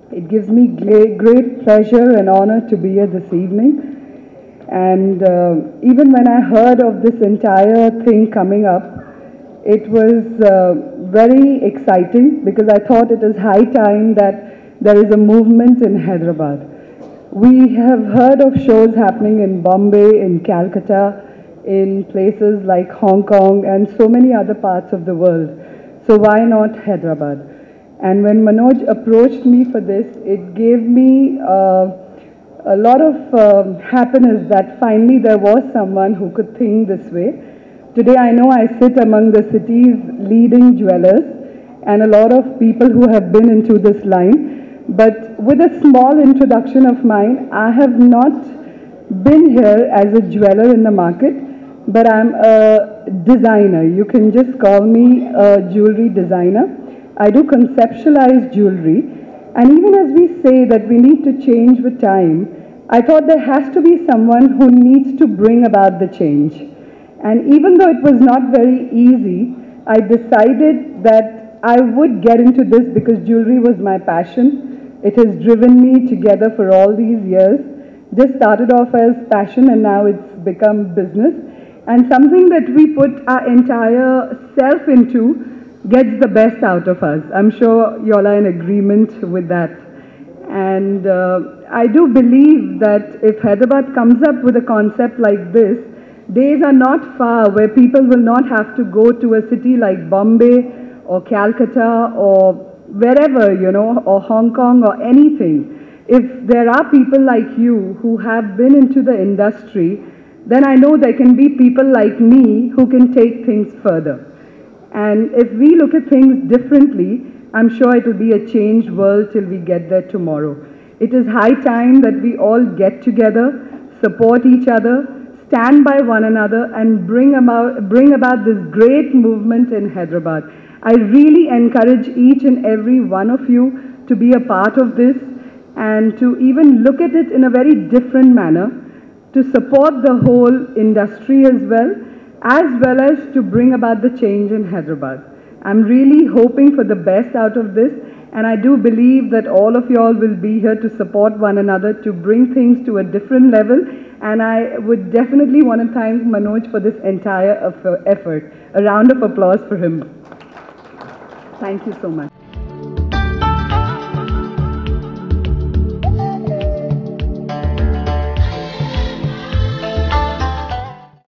It gives me great pleasure and honor to be here this evening. And even when I heard of this entire thing coming up, it was very exciting because I thought it is high time that there is a movement in Hyderabad. We have heard of shows happening in Bombay, in Calcutta, in places like Hong Kong and so many other parts of the world. So why not Hyderabad? And when Manoj approached me for this, it gave me a lot of happiness that finally there was someone who could think this way. Today I know I sit among the city's leading jewelers and a lot of people who have been into this line. But with a small introduction of mine, I have not been here as a jeweler in the market, but I'm a designer. You can just call me a jewelry designer. I do conceptualize jewelry, and even as we say that we need to change with time, I thought there has to be someone who needs to bring about the change. And even though it was not very easy, I decided that I would get into this because jewelry was my passion. It has driven me together for all these years. Just started off as passion and now it's become business. And something that we put our entire self into gets the best out of us. I'm sure you all are in agreement with that. And I do believe that if Hyderabad comes up with a concept like this, days are not far where people will not have to go to a city like Bombay or Calcutta or wherever, you know, or Hong Kong or anything. If there are people like you who have been into the industry, then I know there can be people like me who can take things further. And if we look at things differently, I'm sure it will be a changed world till we get there tomorrow. It is high time that we all get together, support each other, stand by one another and bring about this great movement in Hyderabad. I really encourage each and every one of you to be a part of this and to even look at it in a very different manner, to support the whole industry as well as to bring about the change in Hyderabad. I'm really hoping for the best out of this, and I do believe that all of you all will be here to support one another, to bring things to a different level, and I would definitely want to thank Manoj for this entire effort. A round of applause for him. Thank you so much.